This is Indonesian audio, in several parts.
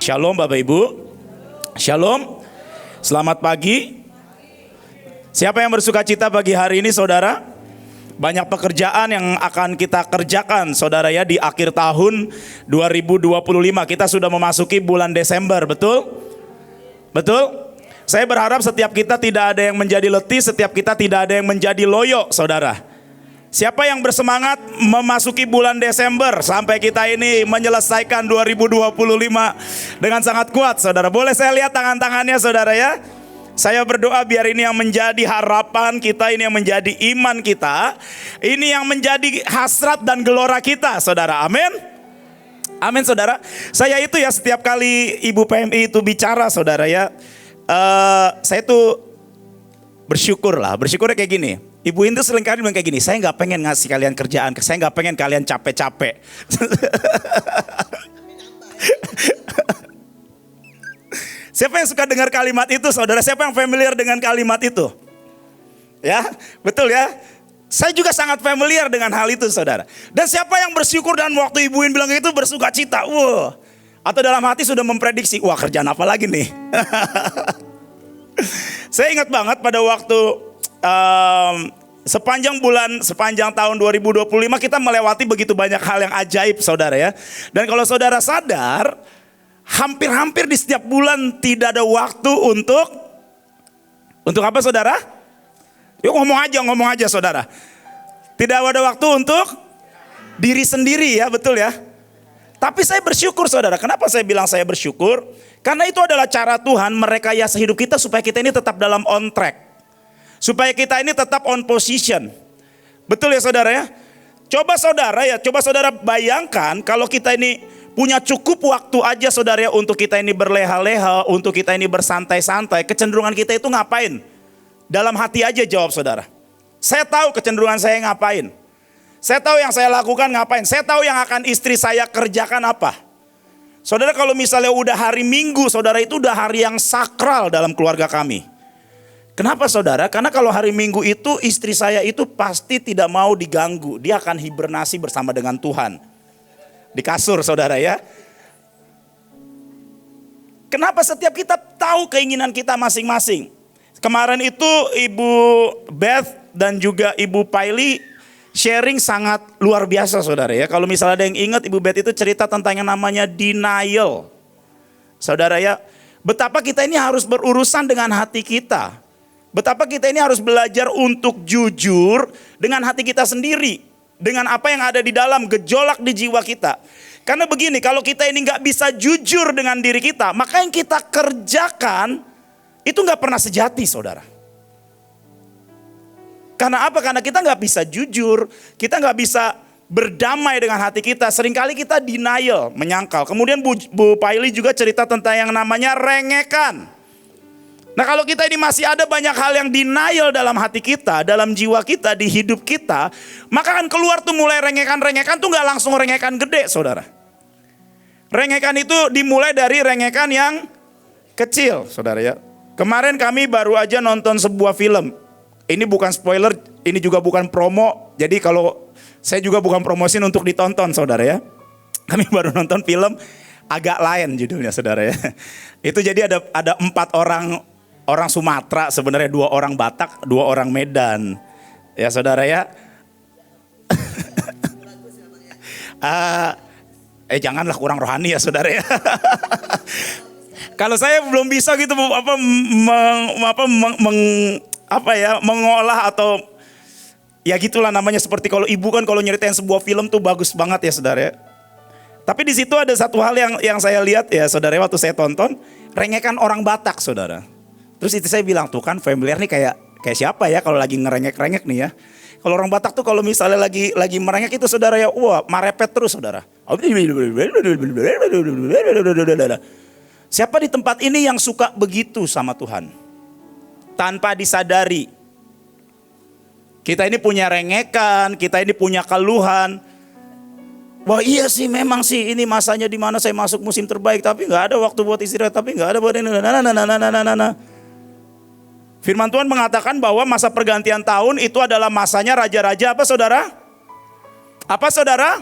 Shalom Bapak Ibu. Shalom. Selamat pagi. Siapa yang bersuka cita pagi hari ini saudara? Banyak pekerjaan yang akan kita kerjakan saudara ya di akhir tahun 2025. Kita sudah memasuki bulan Desember, betul? Betul? Saya berharap setiap kita tidak ada yang menjadi letih, setiap kita tidak ada yang menjadi loyo saudara. Siapa yang bersemangat memasuki bulan Desember sampai kita ini menyelesaikan 2025 dengan sangat kuat saudara? Boleh saya lihat tangan-tangannya saudara ya? Saya berdoa biar ini yang menjadi harapan kita, ini yang menjadi iman kita, ini yang menjadi hasrat dan gelora kita saudara, amin. Amin saudara. Saya itu ya setiap kali Ibu PMI itu bicara saudara ya, saya tuh bersyukur lah, bersyukurnya kayak gini. Ibu itu seringkali bilang kayak gini, saya gak pengen ngasih kalian kerjaan, saya gak pengen kalian capek-capek. Siapa yang suka dengar kalimat itu saudara? Siapa yang familiar dengan kalimat itu? Ya, betul ya. Saya juga sangat familiar dengan hal itu saudara. Dan siapa yang bersyukur dan waktu Ibu In bilang itu bersuka cita? Wah. Atau dalam hati sudah memprediksi, wah kerjaan apa lagi nih? Saya ingat banget pada waktu sepanjang tahun 2025 kita melewati begitu banyak hal yang ajaib saudara ya. Dan kalau saudara sadar, hampir-hampir di setiap bulan tidak ada waktu untuk apa saudara? Yuk ngomong aja saudara. Tidak ada waktu untuk diri sendiri ya, betul ya. Tapi saya bersyukur saudara. Kenapa saya bilang saya bersyukur? Karena itu adalah cara Tuhan merekayasa hidup kita supaya kita ini tetap dalam on track. Supaya kita ini tetap on position. Betul ya saudara ya? Coba saudara bayangkan kalau kita ini punya cukup waktu aja saudara ya untuk kita ini berleha-leha, untuk kita ini bersantai-santai. Kecenderungan kita itu ngapain? Dalam hati aja jawab saudara. Saya tahu kecenderungan saya ngapain. Saya tahu yang saya lakukan ngapain. Saya tahu yang akan istri saya kerjakan apa. Saudara kalau misalnya udah hari Minggu, saudara itu udah hari yang sakral dalam keluarga kami. Kenapa saudara? Karena kalau hari Minggu itu istri saya itu pasti tidak mau diganggu. Dia akan hibernasi bersama dengan Tuhan. Di kasur saudara ya. Kenapa setiap kita tahu keinginan kita masing-masing? Kemarin itu Ibu Beth dan juga Ibu Paili sharing sangat luar biasa saudara ya. Kalau misalnya ada yang ingat Ibu Beth itu cerita tentang yang namanya denial. Saudara ya, betapa kita ini harus berurusan dengan hati kita. Betapa kita ini harus belajar untuk jujur dengan hati kita sendiri. Dengan apa yang ada di dalam gejolak di jiwa kita. Karena begini, kalau kita ini gak bisa jujur dengan diri kita, maka yang kita kerjakan itu gak pernah sejati saudara. Karena apa? Karena kita gak bisa jujur, kita gak bisa berdamai dengan hati kita. Seringkali kita denial, menyangkal. Kemudian Bu Paili juga cerita tentang yang namanya rengekan. Nah kalau kita ini masih ada banyak hal yang denial dalam hati kita, dalam jiwa kita, di hidup kita, maka kan keluar tuh mulai rengekan-rengekan tuh gak langsung rengekan gede saudara. Rengekan itu dimulai dari rengekan yang kecil saudara ya. Kemarin kami baru aja nonton sebuah film. Ini bukan spoiler, ini juga bukan promo. Jadi kalau saya juga bukan promosin untuk ditonton saudara ya. Kami baru nonton film agak lain judulnya saudara ya. Itu jadi ada 4 orang Sumatera, sebenarnya 2 orang Batak, 2 orang Medan. Ya saudara ya. Janganlah kurang rohani ya saudara ya. Kalau saya belum bisa gitu mengolah atau ya gitulah namanya, seperti kalau ibu kan kalau nyeritain sebuah film tuh bagus banget ya saudara ya. Tapi di situ ada satu hal yang saya lihat ya saudara waktu saya tonton, rengekan orang Batak saudara. Terus itu saya bilang tuh kan familiar nih kayak siapa ya kalau lagi ngerengek-rengek nih ya. Kalau orang Batak tuh kalau misalnya lagi merengek itu saudara ya, wah marepet terus saudara. Siapa di tempat ini yang suka begitu sama Tuhan? Tanpa disadari. Kita ini punya rengekan, kita ini punya keluhan. Wah iya sih memang sih ini masanya di mana saya masuk musim terbaik, tapi nggak ada waktu buat istirahat, tapi nggak ada buat ini. Firman Tuhan mengatakan bahwa masa pergantian tahun itu adalah masanya raja-raja apa saudara? Apa saudara?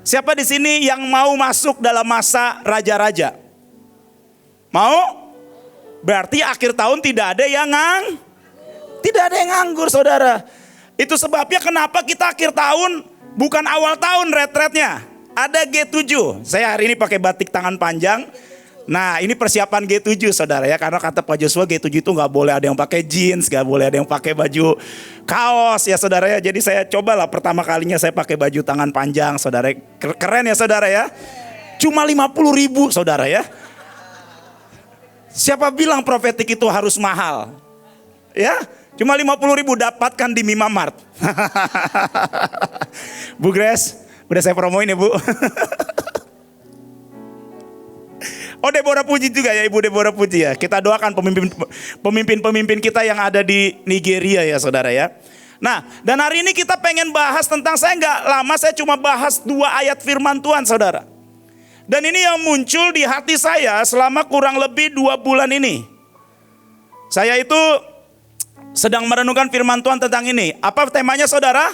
Siapa di sini yang mau masuk dalam masa raja-raja? Mau? Berarti akhir tahun tidak ada yang nganggur, saudara. Itu sebabnya kenapa kita akhir tahun bukan awal tahun retretnya. Ada G7. Saya hari ini pakai batik tangan panjang. Nah, ini persiapan G7, saudara ya. Karena kata Pak Joshua G7 itu nggak boleh ada yang pakai jeans, nggak boleh ada yang pakai baju kaos ya, saudara ya. Jadi saya cobalah pertama kalinya saya pakai baju tangan panjang, saudara. Keren ya, saudara ya. Cuma 50.000, saudara ya. Siapa bilang profetik itu harus mahal? Ya, cuma 50.000 dapatkan di Mimamart. Bu Grace, udah saya promoin ya, Bu. Oh, Deborah Puji juga ya, Ibu Deborah Puji ya. Kita doakan pemimpin kita yang ada di Nigeria ya, saudara ya. Nah, dan hari ini kita pengen bahas tentang, saya nggak lama, saya cuma bahas 2 ayat firman Tuhan, saudara. Dan ini yang muncul di hati saya selama kurang lebih 2 bulan ini. Saya itu sedang merenungkan firman Tuhan tentang ini. Apa temanya, saudara?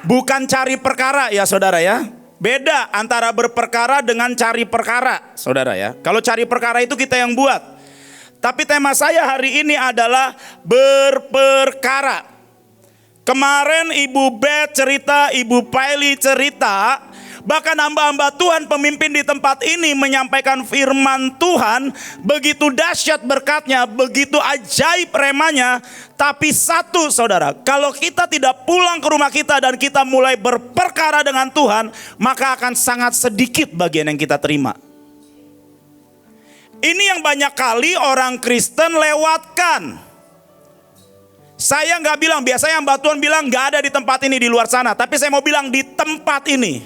Bukan cari perkara ya, saudara ya. Beda antara berperkara dengan cari perkara, saudara ya. Kalau cari perkara itu kita yang buat. Tapi tema saya hari ini adalah berperkara. Kemarin Ibu Beth cerita, Ibu Paili cerita, bahkan hamba-hamba Tuhan pemimpin di tempat ini menyampaikan firman Tuhan. Begitu dahsyat berkatnya, begitu ajaib remanya. Tapi satu, saudara, kalau kita tidak pulang ke rumah kita dan kita mulai berperkara dengan Tuhan, maka akan sangat sedikit bagian yang kita terima. Ini yang banyak kali orang Kristen lewatkan. Saya nggak bilang, biasanya Mbak Tuhan bilang nggak ada di tempat ini, di luar sana. Tapi saya mau bilang di tempat ini.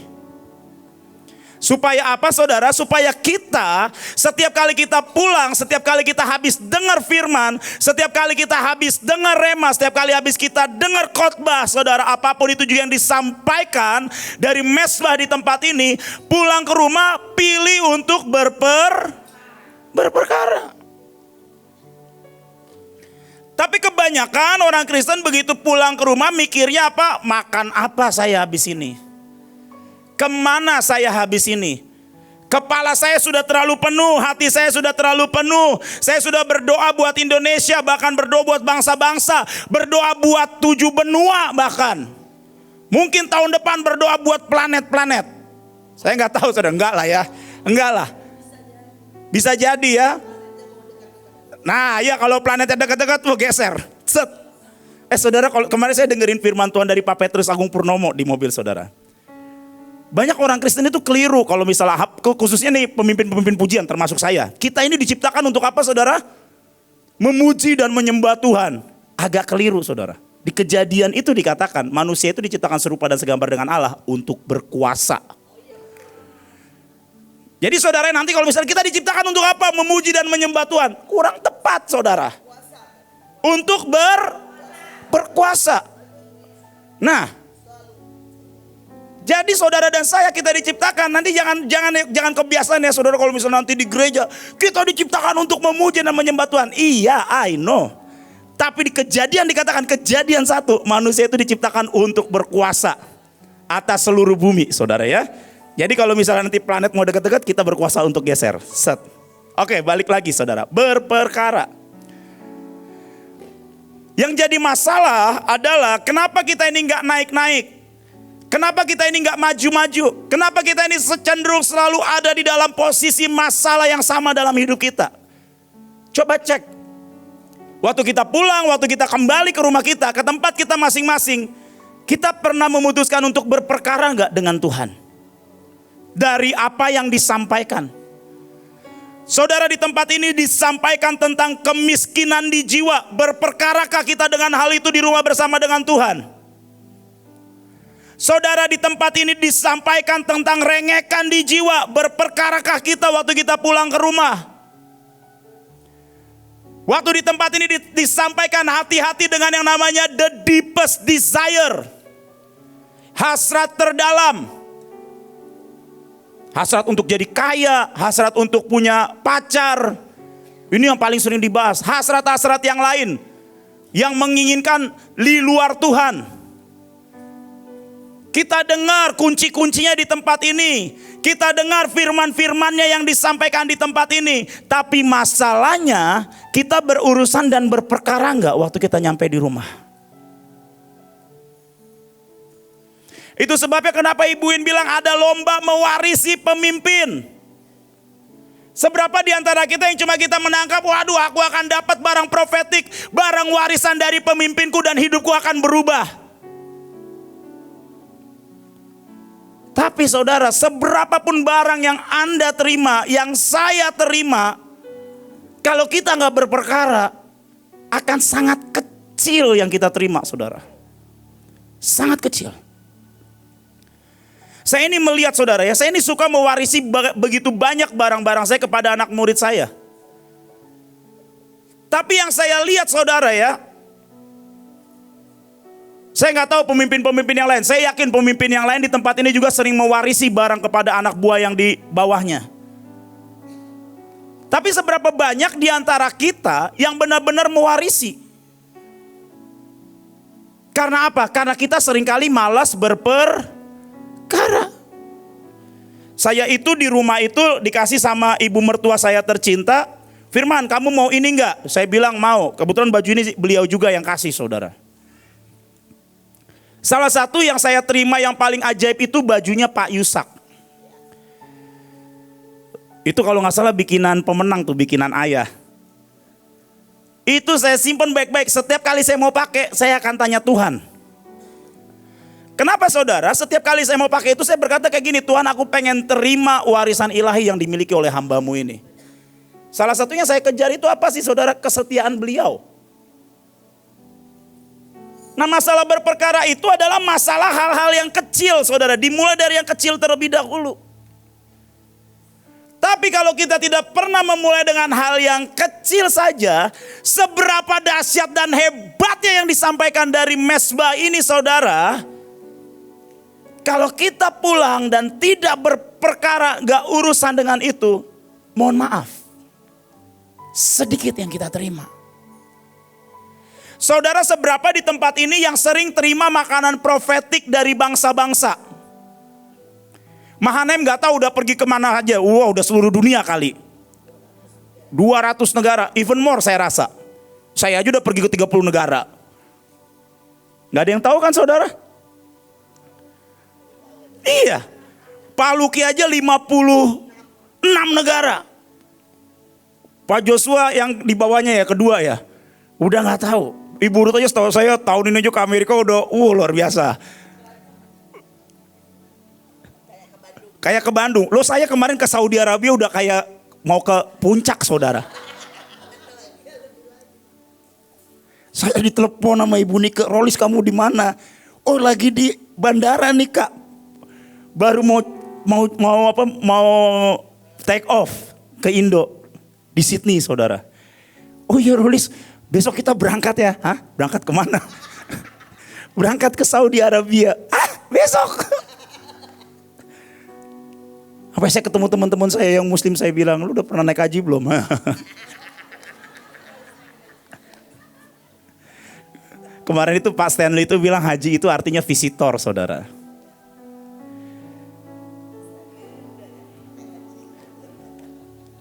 Supaya apa, saudara? Supaya kita setiap kali kita pulang, setiap kali kita habis dengar firman, setiap kali kita habis dengar rema, setiap kali habis kita dengar khotbah, saudara, apapun itu juga yang disampaikan dari mesbah di tempat ini, pulang ke rumah pilih untuk berperkara. Tapi kebanyakan orang Kristen begitu pulang ke rumah mikirnya apa? Makan apa saya habis ini? Kemana saya habis ini? Kepala saya sudah terlalu penuh, hati saya sudah terlalu penuh. Saya sudah berdoa buat Indonesia, bahkan berdoa buat bangsa-bangsa. Berdoa buat 7 benua bahkan. Mungkin tahun depan berdoa buat planet-planet. Saya nggak tahu, saudara. Enggak lah ya. Enggak lah. Bisa jadi ya. Nah ya, kalau planetnya dekat-dekat mau geser. Set. Saudara, kalau kemarin saya dengerin firman Tuhan dari Pak Petrus Agung Purnomo di mobil, saudara. Banyak orang Kristen itu keliru kalau misalnya, khususnya nih pemimpin-pemimpin pujian termasuk saya. Kita ini diciptakan untuk apa, saudara? Memuji dan menyembah Tuhan. Agak keliru, saudara. Di Kejadian itu dikatakan manusia itu diciptakan serupa dan segambar dengan Allah untuk berkuasa. Jadi saudara, nanti kalau misalnya kita diciptakan untuk apa? Memuji dan menyembah Tuhan. Kurang tepat, saudara. Untuk berkuasa. Nah, jadi saudara dan saya kita diciptakan. Nanti jangan kebiasaan ya, saudara, kalau misalnya nanti di gereja kita diciptakan untuk memuji dan menyembah Tuhan. Iya, I know. Tapi di Kejadian dikatakan, Kejadian 1, manusia itu diciptakan untuk berkuasa atas seluruh bumi, saudara ya. Jadi kalau misalnya nanti planet mau dekat-dekat, kita berkuasa untuk geser. Set. Oke, balik lagi, saudara. Berperkara. Yang jadi masalah adalah kenapa kita ini nggak naik-naik? Kenapa kita ini nggak maju-maju? Kenapa kita ini cenderung selalu ada di dalam posisi masalah yang sama dalam hidup kita? Coba cek. Waktu kita pulang, waktu kita kembali ke rumah kita, ke tempat kita masing-masing, kita pernah memutuskan untuk berperkara nggak dengan Tuhan? Dari apa yang disampaikan. Saudara, di tempat ini disampaikan tentang kemiskinan di jiwa. Berperkarakah kita dengan hal itu di rumah bersama dengan Tuhan? Saudara, di tempat ini disampaikan tentang rengekan di jiwa. Berperkarakah kita waktu kita pulang ke rumah? Waktu di tempat ini disampaikan hati-hati dengan yang namanya the deepest desire. Hasrat terdalam. Hasrat untuk jadi kaya, hasrat untuk punya pacar. Ini yang paling sering dibahas. Hasrat-hasrat yang lain yang menginginkan di luar Tuhan. Kita dengar kunci-kuncinya di tempat ini. Kita dengar firman-firmannya yang disampaikan di tempat ini. Tapi masalahnya kita berurusan dan berperkara enggak waktu kita nyampe di rumah. Itu sebabnya kenapa Ibuin bilang ada lomba mewarisi pemimpin. Seberapa di antara kita yang cuma kita menangkap, waduh aku akan dapat barang profetik, barang warisan dari pemimpinku dan hidupku akan berubah. Tapi saudara, seberapapun barang yang Anda terima, yang saya terima, kalau kita nggak berperkara, akan sangat kecil yang kita terima, saudara. Sangat kecil. Saya ini melihat saudara ya, saya ini suka mewarisi begitu banyak barang-barang saya kepada anak murid saya. Tapi yang saya lihat saudara ya, saya nggak tahu pemimpin-pemimpin yang lain. Saya yakin pemimpin yang lain di tempat ini juga sering mewarisi barang kepada anak buah yang di bawahnya. Tapi seberapa banyak di antara kita yang benar-benar mewarisi? Karena apa? Karena kita seringkali malas berperkara. Saya itu di rumah itu dikasih sama ibu mertua saya tercinta, Firman kamu mau ini enggak? Saya bilang mau. Kebetulan baju ini beliau juga yang kasih saudara. Salah satu yang saya terima yang paling ajaib itu bajunya Pak Yusak. Itu kalau nggak salah bikinan pemenang tuh, bikinan ayah. Itu saya simpan baik-baik. Setiap kali saya mau pakai, saya akan tanya Tuhan. Kenapa saudara? Setiap kali saya mau pakai itu saya berkata kayak gini, Tuhan aku pengen terima warisan ilahi yang dimiliki oleh hambamu ini. Salah satunya saya kejar itu apa sih saudara? Kesetiaan beliau. Nah masalah berperkara itu adalah masalah hal-hal yang kecil saudara. Dimulai dari yang kecil terlebih dahulu. Tapi kalau kita tidak pernah memulai dengan hal yang kecil saja, seberapa dahsyat dan hebatnya yang disampaikan dari mesbah ini saudara. Kalau kita pulang dan tidak berperkara, gak urusan dengan itu, mohon maaf. Sedikit yang kita terima. Saudara seberapa di tempat ini yang sering terima makanan profetik dari bangsa-bangsa? Mahanem gak tahu udah pergi kemana aja. Wow udah seluruh dunia kali. 200 negara, even more saya rasa. Saya aja udah pergi ke 30 negara. Gak ada yang tahu kan saudara? Iya. Pak Luki aja 56 negara. Pak Joshua yang di bawahnya ya kedua ya. Udah gak tahu. Ibu Ruth aja setahu saya tahun ini aja ke Amerika udah luar biasa. Kayak ke Bandung. Loh saya kemarin ke Saudi Arabia udah kayak mau ke puncak saudara. Saya ditelepon sama Ibu Nike, Rolis kamu di mana? Oh lagi di bandara nih Kak. Baru mau take off ke Indo di Sydney saudara. Oh iya Rolis, besok kita berangkat ya. Hah? Berangkat kemana? Berangkat ke Saudi Arabia. Besok. Apa saya ketemu teman-teman saya yang muslim saya bilang, lu udah pernah naik haji belum? Kemarin itu Pak Stanley itu bilang haji itu artinya visitor saudara.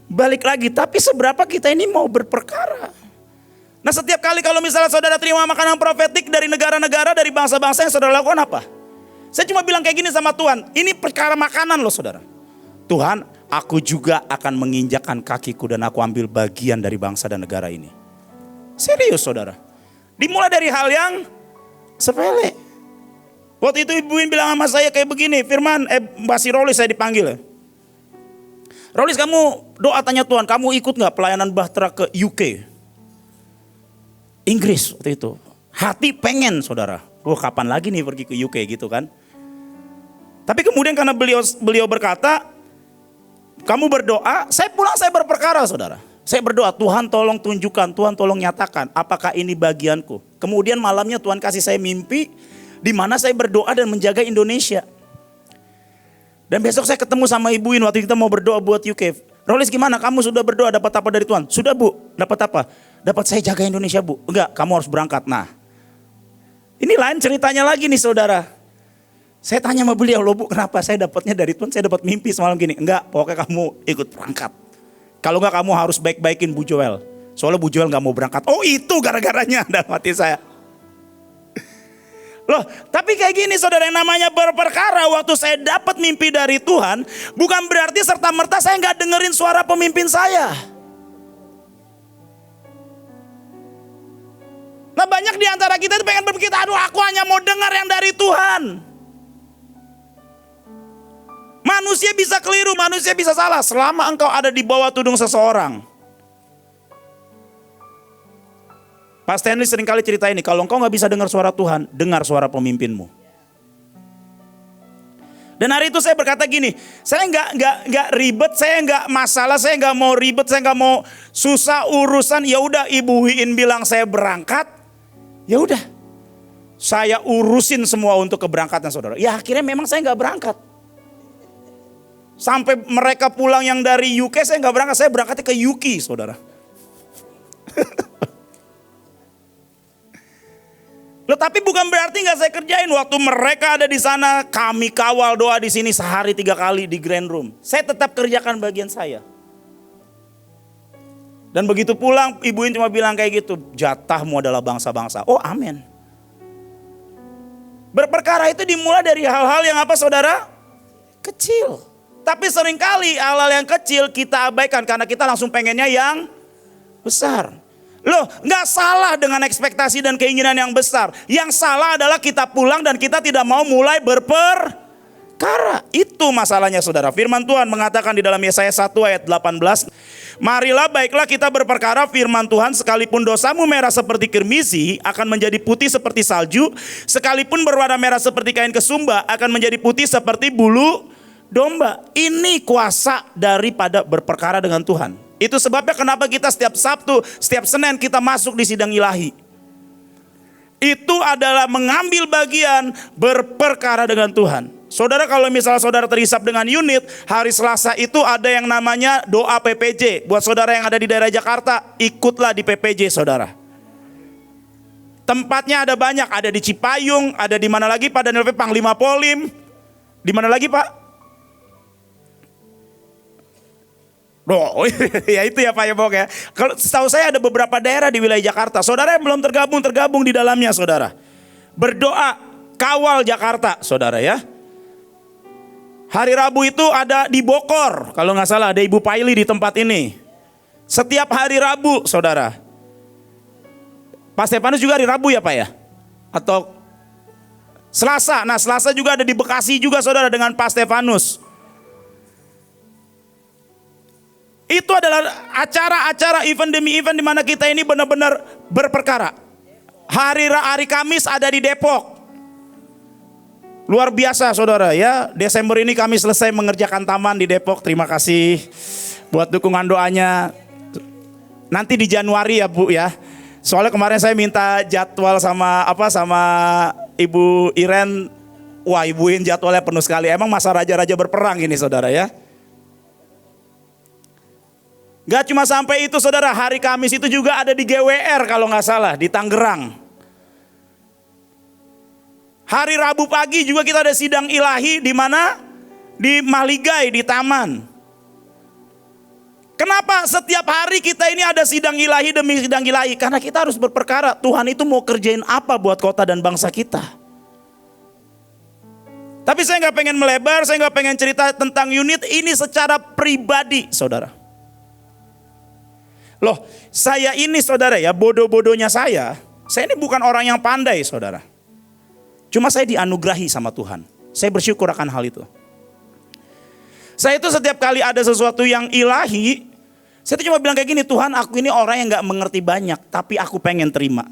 Balik lagi, tapi seberapa kita ini mau berperkara? Nah setiap kali kalau misalnya saudara terima makanan profetik dari negara-negara, dari bangsa-bangsa yang saudara lakukan apa? Saya cuma bilang kayak gini sama Tuhan, ini perkara makanan loh saudara. Tuhan, aku juga akan menginjakkan kakiku dan aku ambil bagian dari bangsa dan negara ini. Serius saudara. Dimulai dari hal yang sepele. Waktu itu ibuin bilang sama saya kayak begini, Firman, Mbak si Rolis saya dipanggil ya. Rolis kamu doa tanya Tuhan, kamu ikut gak pelayanan bahtera ke UK? Inggris waktu itu. Hati pengen saudara. Kapan lagi nih pergi ke UK gitu kan. Tapi kemudian karena beliau berkata, kamu berdoa, saya pulang saya berperkara saudara. Saya berdoa, Tuhan tolong tunjukkan, Tuhan tolong nyatakan apakah ini bagianku. Kemudian malamnya Tuhan kasih saya mimpi di mana saya berdoa dan menjaga Indonesia. Dan besok saya ketemu sama ibuin waktu kita mau berdoa buat UK. Rolis gimana, kamu sudah berdoa dapat apa dari Tuhan? Sudah bu, dapat apa? Dapat saya jaga Indonesia bu. Enggak, kamu harus berangkat. Nah, ini lain ceritanya lagi nih saudara. Saya tanya sama beliau, loh Bu, kenapa saya dapatnya dari Tuhan, saya dapat mimpi semalam gini. Enggak, pokoknya kamu ikut berangkat. Kalau enggak kamu harus baik-baikin Bu Joel. Soalnya Bu Joel enggak mau berangkat. Oh itu gara-garanya dalam hati saya. Loh, tapi kayak gini saudara, yang namanya berperkara, waktu saya dapat mimpi dari Tuhan, bukan berarti serta-merta saya enggak dengerin suara pemimpin saya. Nah banyak di antara kita itu pengen berpikir, aduh aku hanya mau dengar yang dari Tuhan. Manusia bisa keliru, manusia bisa salah selama engkau ada di bawah tudung seseorang. Pak Stanley seringkali cerita ini, kalau engkau gak bisa dengar suara Tuhan, dengar suara pemimpinmu. Dan hari itu saya berkata gini, saya nggak ribet, saya nggak masalah, saya nggak mau ribet, saya nggak mau susah urusan. Ya udah, Ibu Wiin bilang saya berangkat, ya udah, saya urusin semua untuk keberangkatan saudara. Ya akhirnya memang saya nggak berangkat. Sampai mereka pulang yang dari UK, saya nggak berangkat, saya berangkatnya ke UK, saudara. Loh, tapi bukan berarti nggak saya kerjain. Waktu mereka ada di sana, kami kawal doa di sini sehari 3 kali di Grand Room. Saya tetap kerjakan bagian saya. Dan begitu pulang, ibuin cuma bilang kayak gitu, jatahmu adalah bangsa-bangsa. Oh amin. Berperkara itu dimulai dari hal-hal yang apa saudara? Kecil. Tapi seringkali hal-hal yang kecil kita abaikan karena kita langsung pengennya yang besar. Loh, gak salah dengan ekspektasi dan keinginan yang besar. Yang salah adalah kita pulang dan kita tidak mau mulai berperkara. Itu masalahnya saudara. Firman Tuhan mengatakan di dalam Yesaya 1 ayat 18. Marilah baiklah kita berperkara, firman Tuhan, sekalipun dosamu merah seperti kirmizi akan menjadi putih seperti salju. Sekalipun berwarna merah seperti kain kesumba akan menjadi putih seperti bulu domba. Ini kuasa daripada berperkara dengan Tuhan. Itu sebabnya kenapa kita setiap Sabtu, setiap Senin kita masuk di sidang ilahi. Itu adalah mengambil bagian berperkara dengan Tuhan. Saudara, kalau misalnya saudara terhisap dengan unit, hari Selasa itu ada yang namanya doa PPJ. Buat saudara yang ada di daerah Jakarta, ikutlah di PPJ saudara. Tempatnya ada banyak, ada di Cipayung, ada di mana lagi Pak Daniel Panglima Polim. Di mana lagi Pak? Oh ya itu ya Pak ya Bok ya. Kalau setahu saya ada beberapa daerah di wilayah Jakarta. Saudara yang belum tergabung di dalamnya saudara. Berdoa kawal Jakarta saudara ya. Hari Rabu itu ada di Bokor. Kalau nggak salah ada Ibu Paili di tempat ini. Setiap hari Rabu saudara. Pak Stefanus juga hari Rabu ya Pak ya. Atau Selasa. Nah Selasa juga ada di Bekasi juga saudara dengan Pak Stefanus. Itu adalah acara-acara event demi event di mana kita ini benar-benar berperkara. Hari Kamis ada di Depok. Luar biasa saudara ya. Desember ini kami selesai mengerjakan taman di Depok. Terima kasih buat dukungan doanya. Nanti di Januari ya Bu ya. Soalnya kemarin saya minta jadwal sama Ibu Iren. Wah ibuin jadwalnya penuh sekali. Emang masa raja-raja berperang ini saudara ya. Gak cuma sampai itu saudara, hari Kamis itu juga ada di GWR kalau gak salah, di Tangerang. Hari Rabu pagi juga kita ada sidang ilahi di mana? Di Mahligai, di Taman. Kenapa setiap hari kita ini ada sidang ilahi demi sidang ilahi? Karena kita harus berperkara, Tuhan itu mau kerjain apa buat kota dan bangsa kita. Tapi saya gak pengen melebar, saya gak pengen cerita tentang unit ini secara pribadi saudara. Loh, saya ini saudara ya, bodoh-bodohnya saya ini bukan orang yang pandai saudara. Cuma saya dianugerahi sama Tuhan. Saya bersyukur akan hal itu. Saya itu setiap kali ada sesuatu yang ilahi, saya itu cuma bilang kayak gini, Tuhan aku ini orang yang gak mengerti banyak, tapi aku pengen terima.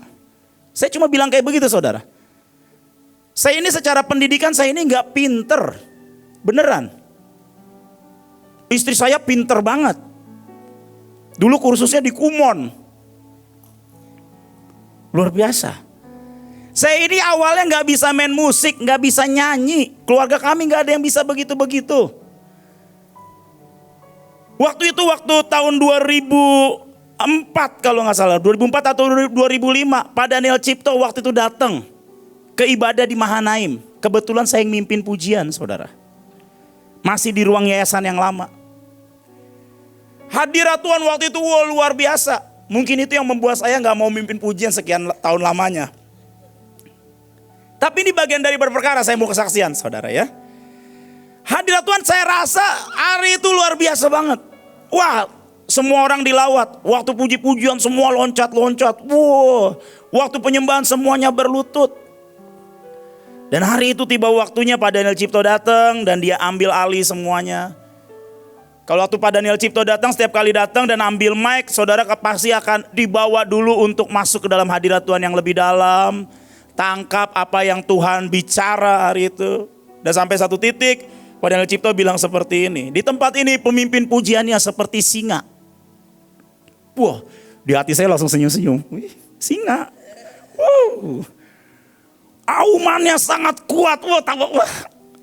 Saya cuma bilang kayak begitu saudara. Saya ini secara pendidikan saya ini gak pinter, beneran. Istri saya pinter banget. Dulu kursusnya di Kumon. Luar biasa. Saya ini awalnya gak bisa main musik, gak bisa nyanyi. Keluarga kami gak ada yang bisa begitu-begitu. Waktu tahun 2004 kalau gak salah. 2004 atau 2005. Pak Daniel Cipto waktu itu datang ke ibadah di Mahanaim. Kebetulan saya yang mimpin pujian, saudara. Masih di ruang yayasan yang lama. Hadirat Tuhan waktu itu luar biasa. Mungkin itu yang membuat saya gak mau mimpin pujian sekian tahun lamanya. Tapi ini bagian dari berperkara, saya mau kesaksian saudara ya. Hadirat Tuhan saya rasa hari itu luar biasa banget. Wah, semua orang dilawat. Waktu puji-pujian semua loncat-loncat. Wow, waktu penyembahan semuanya berlutut. Dan hari itu tiba waktunya Pak Daniel Cipto datang dan dia ambil alih semuanya. Kalau waktu Pak Daniel Cipto datang, setiap kali datang dan ambil mic, saudara pasti akan dibawa dulu untuk masuk ke dalam hadirat Tuhan yang lebih dalam. Tangkap apa yang Tuhan bicara hari itu. Dan sampai satu titik, Pak Daniel Cipto bilang seperti ini. Di tempat ini pemimpin pujiannya seperti singa. Wah, di hati saya langsung senyum-senyum. Wih, singa. Wow. Aumannya sangat kuat. Wah.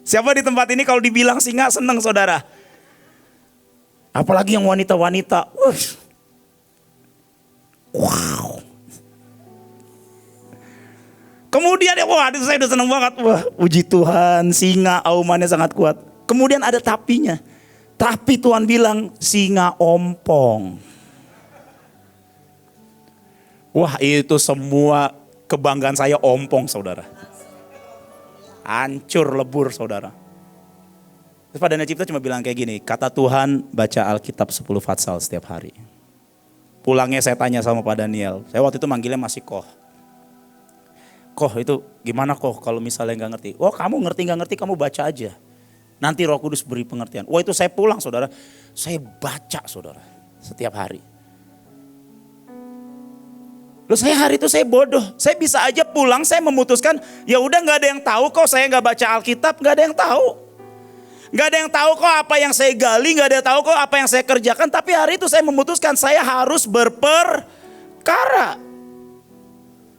Siapa di tempat ini kalau dibilang singa senang saudara? Apalagi yang wanita-wanita. Wow. Kemudian wah itu saya udah senang banget. Wah, puji Tuhan, singa aumannya sangat kuat. Kemudian ada tapinya. Tapi Tuhan bilang singa ompong. Wah, itu semua kebanggaan saya ompong saudara. Hancur lebur saudara. Terus Pak Daniel Cipta cuma bilang kayak gini, kata Tuhan baca Alkitab 10 fatsal setiap hari. Pulangnya saya tanya sama Pak Daniel, saya waktu itu manggilnya masih Koh. Koh itu gimana Koh kalau misalnya gak ngerti? Oh kamu ngerti gak ngerti kamu baca aja. Nanti Roh Kudus beri pengertian. Wah itu saya pulang saudara, saya baca saudara setiap hari. Loh saya hari itu saya bodoh, saya bisa aja pulang saya memutuskan ya udah gak ada yang tahu kok saya gak baca Alkitab, gak ada yang tahu. Gak ada yang tahu kok apa yang saya gali, gak ada yang tahu kok apa yang saya kerjakan. Tapi hari itu saya memutuskan saya harus berperkara.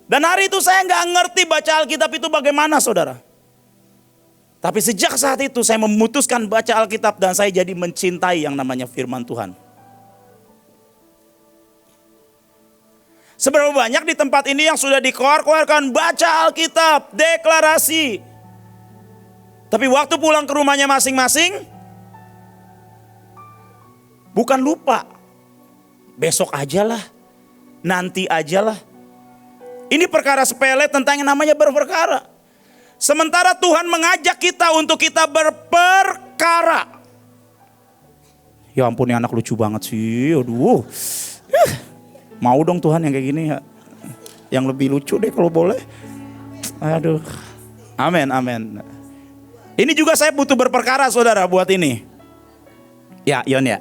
Dan hari itu saya gak ngerti baca Alkitab itu bagaimana saudara. Tapi sejak saat itu saya memutuskan baca Alkitab dan saya jadi mencintai yang namanya firman Tuhan. Seberapa banyak di tempat ini yang sudah dikeluarkan baca Alkitab, deklarasi. Tapi waktu pulang ke rumahnya masing-masing, bukan lupa. Besok ajalah, nanti ajalah. Ini perkara sepele tentang yang namanya berperkara. Sementara Tuhan mengajak kita untuk kita berperkara. Ya ampun ini anak lucu banget sih, aduh. Mau dong Tuhan yang kayak gini ya. Yang lebih lucu deh kalau boleh. Aduh. Amin, amin. Ini juga saya butuh berperkara saudara buat ini. Ya, Yon ya.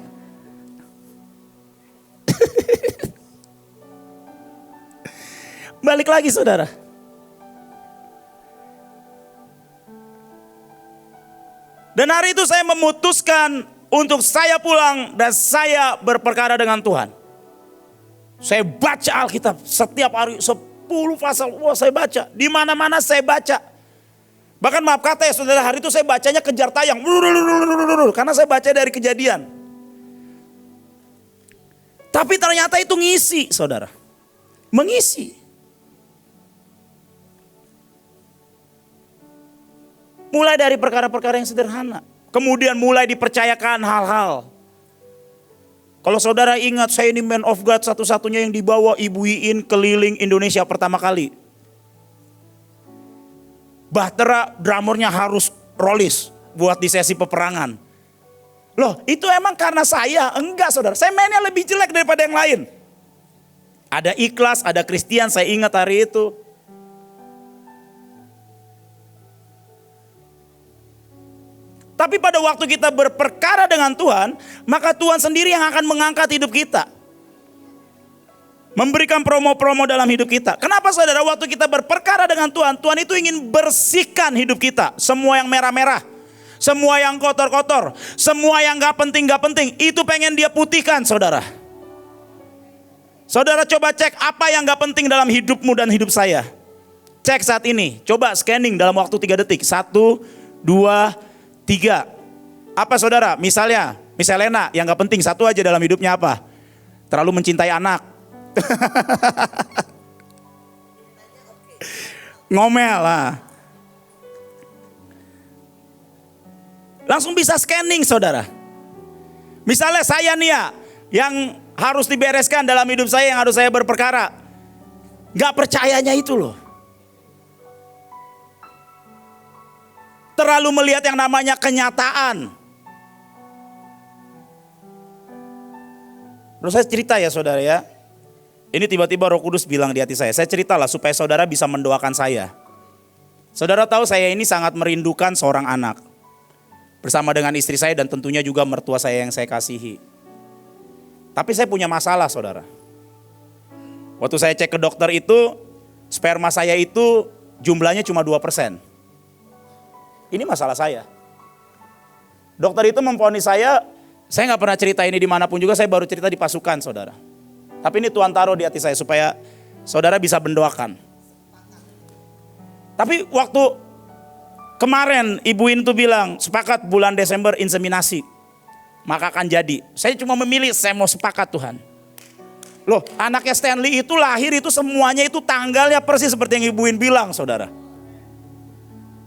Balik lagi saudara. Dan hari itu saya memutuskan untuk saya pulang dan saya berperkara dengan Tuhan. Saya baca Alkitab setiap hari 10 pasal. Wah saya baca. Di mana-mana saya baca. Bahkan maaf kata ya saudara, hari itu saya bacanya kejar tayang. Karena saya baca dari Kejadian. Tapi ternyata itu ngisi saudara. Mengisi. Mulai dari perkara-perkara yang sederhana. Kemudian mulai dipercayakan hal-hal. Kalau saudara ingat saya ini man of God satu-satunya yang dibawa Ibu Iin keliling Indonesia pertama kali. Bahtera drummernya harus rollis buat di sesi peperangan. Loh itu emang karena saya? Enggak saudara, saya mainnya lebih jelek daripada yang lain. Ada ikhlas, ada Kristen, saya ingat hari itu. Tapi pada waktu kita berperkara dengan Tuhan, maka Tuhan sendiri yang akan mengangkat hidup kita. Memberikan promo-promo dalam hidup kita. Kenapa saudara waktu kita berperkara dengan Tuhan, Tuhan itu ingin bersihkan hidup kita. Semua yang merah-merah, semua yang kotor-kotor, semua yang gak penting, itu pengen dia putihkan saudara. Saudara coba cek apa yang gak penting dalam hidupmu dan hidup saya. Cek saat ini, coba scanning dalam waktu 3 detik. 1, 2, 3. Apa saudara? Misalnya, Miss Helena yang gak penting satu aja dalam hidupnya apa? Terlalu mencintai anak. Ngomel lah. Langsung bisa scanning saudara. Misalnya saya nih ya, yang harus dibereskan dalam hidup saya, yang harus saya berperkara. Gak percayanya itu loh. Terlalu melihat yang namanya kenyataan. Terus saya cerita ya saudara ya. Ini tiba-tiba Roh Kudus bilang di hati saya. Saya ceritalah supaya saudara bisa mendoakan saya. Saudara tahu saya ini sangat merindukan seorang anak. Bersama dengan istri saya dan tentunya juga mertua saya yang saya kasihi. Tapi saya punya masalah saudara. Waktu saya cek ke dokter itu, sperma saya itu jumlahnya cuma 2%. Ini masalah saya. Dokter itu memvonis saya nggak pernah cerita ini dimanapun juga, saya baru cerita di pasukan saudara. Tapi ini Tuhan taruh di hati saya supaya saudara bisa mendoakan. Tapi waktu kemarin Ibu In tuh bilang sepakat bulan Desember inseminasi. Maka akan jadi. Saya cuma memilih, saya mau sepakat Tuhan. Loh, anaknya Stanley itu lahir itu semuanya itu tanggalnya persis seperti yang Ibu In bilang saudara.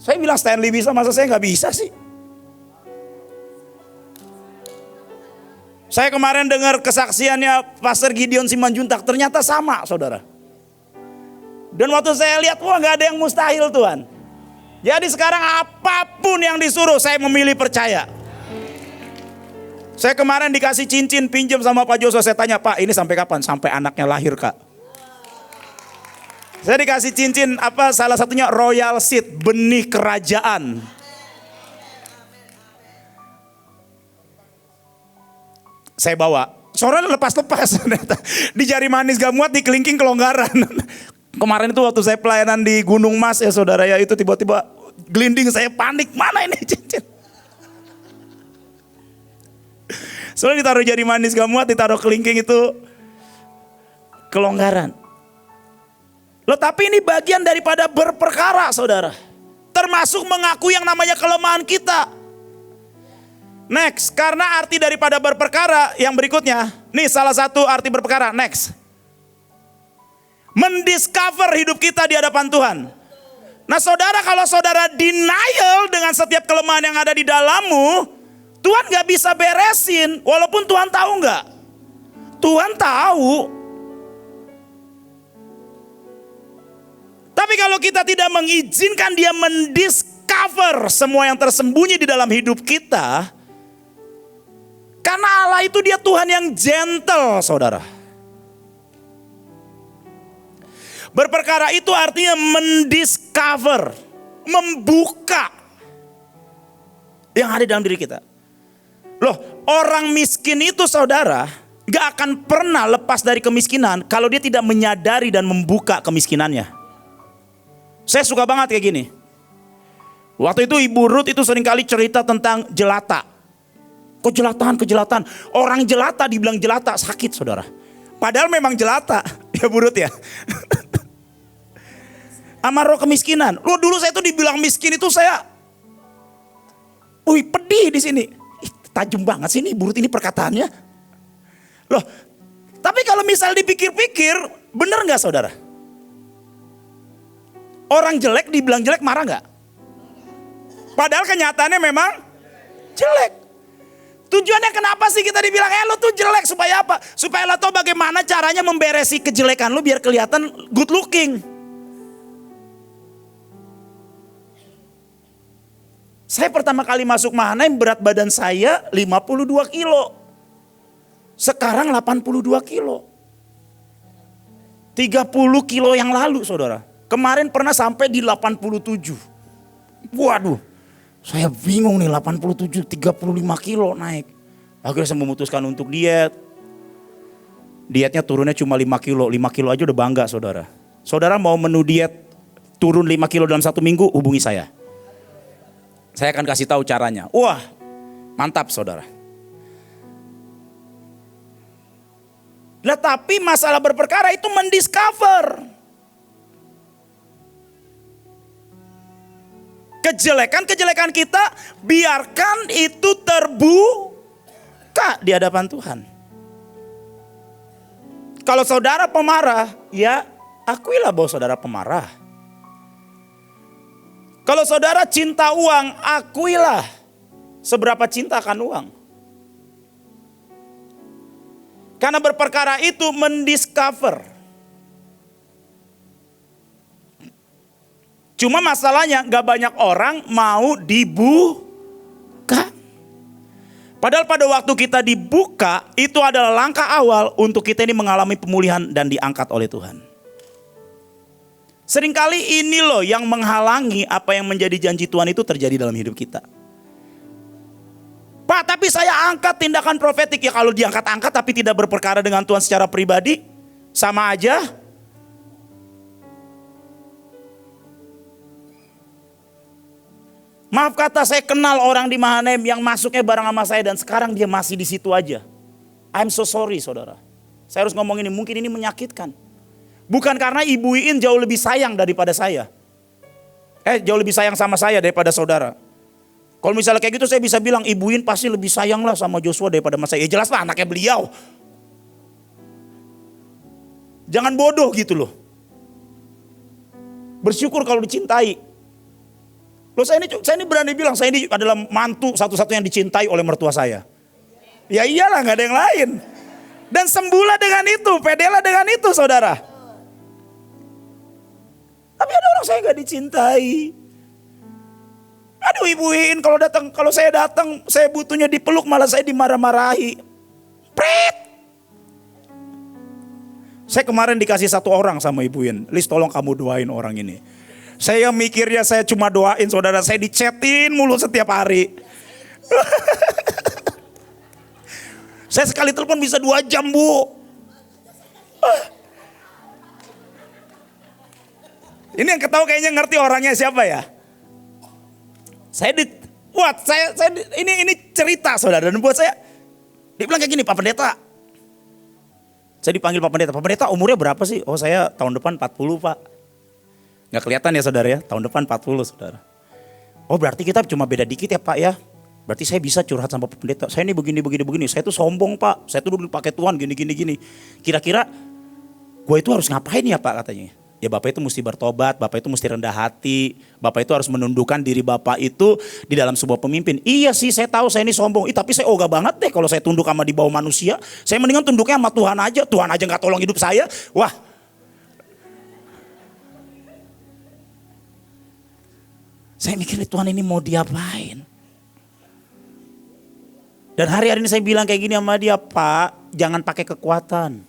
Saya bilang Stanley bisa, masa saya nggak bisa sih? Saya kemarin dengar kesaksiannya Pastor Gideon Simanjuntak, ternyata sama saudara. Dan waktu saya lihat, wah nggak ada yang mustahil Tuhan. Jadi sekarang apapun yang disuruh saya memilih percaya. Saya kemarin dikasih cincin pinjam sama Pak Joso, saya tanya Pak ini sampai kapan? Sampai anaknya lahir Kak. Saya dikasih cincin salah satunya Royal Seed, benih kerajaan. Saya bawa, soalnya lepas-lepas di jari manis gak muat, di kelingking kelonggaran. Kemarin itu waktu saya pelayanan di Gunung Mas ya saudara ya, itu tiba-tiba gelinding, saya panik, mana ini cincin. Soalnya ditaruh jari manis gak muat, ditaruh kelingking itu kelonggaran. Loh tapi ini bagian daripada berperkara saudara. Termasuk mengakui yang namanya kelemahan kita. Next, karena arti daripada berperkara yang berikutnya. Nih salah satu arti berperkara, next. Mendiscover hidup kita di hadapan Tuhan. Nah saudara, kalau saudara denial dengan setiap kelemahan yang ada di dalammu, Tuhan gak bisa beresin. Walaupun Tuhan tahu gak? Tuhan tahu. Tapi kalau kita tidak mengizinkan dia mendiscover semua yang tersembunyi di dalam hidup kita. Karena Allah itu dia Tuhan yang gentle saudara. Berperkara itu artinya mendiscover, membuka yang ada dalam diri kita. Loh, orang miskin itu saudara gak akan pernah lepas dari kemiskinan kalau dia tidak menyadari dan membuka kemiskinannya. Saya suka banget kayak gini. Waktu itu Ibu Ruth itu seringkali cerita tentang jelata. Kok jelatan? Orang jelata dibilang jelata sakit saudara. Padahal memang jelata. Ya Bu Ruth ya. Amaro kemiskinan. Loh dulu saya tuh dibilang miskin itu saya. Pedih di sini. Tajam banget sih ini Ibu Ruth ini perkataannya. Loh, tapi kalau misal dipikir-pikir, bener gak saudara? Orang jelek dibilang jelek marah gak? Padahal kenyataannya memang jelek. Tujuannya kenapa sih kita dibilang lo tuh jelek, supaya apa? Supaya lo tahu bagaimana caranya memberesi kejelekan lo biar kelihatan good looking. Saya pertama kali masuk Mahanaim berat badan saya 52 kilo. Sekarang 82 kilo. 30 kilo yang lalu saudara. Kemarin pernah sampai di 87. Waduh, saya bingung nih 87, 35 kilo naik. Akhirnya saya memutuskan untuk diet. Dietnya turunnya cuma 5 kilo. 5 kilo aja udah bangga saudara. Saudara mau menu diet turun 5 kilo dalam 1 minggu, hubungi saya. Saya akan kasih tahu caranya. Wah, mantap saudara. Lah tapi masalah berperkara itu mendiscover. Kejelekan-kejelekan kita biarkan itu terbuka di hadapan Tuhan. Kalau saudara pemarah, ya akuilah bahwa saudara pemarah. Kalau saudara cinta uang, akuilah seberapa cinta akan uang. Karena berperkara itu mendiscover. Cuma masalahnya gak banyak orang mau dibuka. Padahal pada waktu kita dibuka, itu adalah langkah awal untuk kita ini mengalami pemulihan dan diangkat oleh Tuhan. Seringkali ini loh yang menghalangi apa yang menjadi janji Tuhan itu terjadi dalam hidup kita. Pak, tapi saya angkat tindakan profetik. Ya kalau diangkat-angkat tapi tidak berperkara dengan Tuhan secara pribadi, sama aja. Maaf kata, saya kenal orang di Mahanaim yang masuknya bareng sama saya dan sekarang dia masih di situ aja. I'm so sorry saudara. Saya harus ngomong ini, mungkin ini menyakitkan. Bukan karena Ibu Iin jauh lebih sayang daripada saya. Jauh lebih sayang sama saya daripada saudara. Kalau misalnya kayak gitu saya bisa bilang Ibu Iin pasti lebih sayang lah sama Joshua daripada sama saya. Ya jelas lah anaknya beliau. Jangan bodoh gitu loh. Bersyukur kalau dicintai. Loh saya ini berani bilang saya ini adalah mantu satu-satunya yang dicintai oleh mertua saya. Ya iyalah gak ada yang lain. Dan sembuhlah dengan itu, pedelah dengan itu saudara. Tapi ada orang saya gak dicintai. Aduh Ibu Iin kalau saya datang saya butuhnya dipeluk malah saya dimarah-marahi. Prit. Saya kemarin dikasih satu orang sama Ibu Iin. Lis tolong kamu doain orang ini. Saya mikirnya saya cuma doain saudara, saya dichatin mulu setiap hari. Saya sekali telepon bisa 2 jam bu. Ini yang ketawa kayaknya ngerti orangnya siapa ya. Ini cerita saudara, dan buat saya, dia bilang kayak gini, Pak Pendeta. Saya dipanggil Pak Pendeta, Pak Pendeta umurnya berapa sih? Oh saya tahun depan 40 Pak. Gak kelihatan ya saudara ya, tahun depan 40 saudara. Oh berarti kita cuma beda dikit ya Pak ya. Berarti saya bisa curhat sama Pak Pendeta. Saya ini begini. Saya tuh sombong Pak. Saya tuh dulu pakai Tuhan gini. Kira-kira gue itu harus ngapain ya Pak katanya. Ya Bapak itu mesti bertobat, Bapak itu mesti rendah hati. Bapak itu harus menundukkan diri Bapak itu di dalam sebuah pemimpin. Iya sih saya tahu saya ini sombong. Tapi saya ogah banget deh kalau saya tunduk sama di bawah manusia. Saya mendingan tunduknya sama Tuhan aja. Tuhan aja gak tolong hidup saya. Wah. Saya mikir Tuhan ini mau diapain. Dan hari-hari ini saya bilang kayak gini sama dia, Pak jangan pakai kekuatan.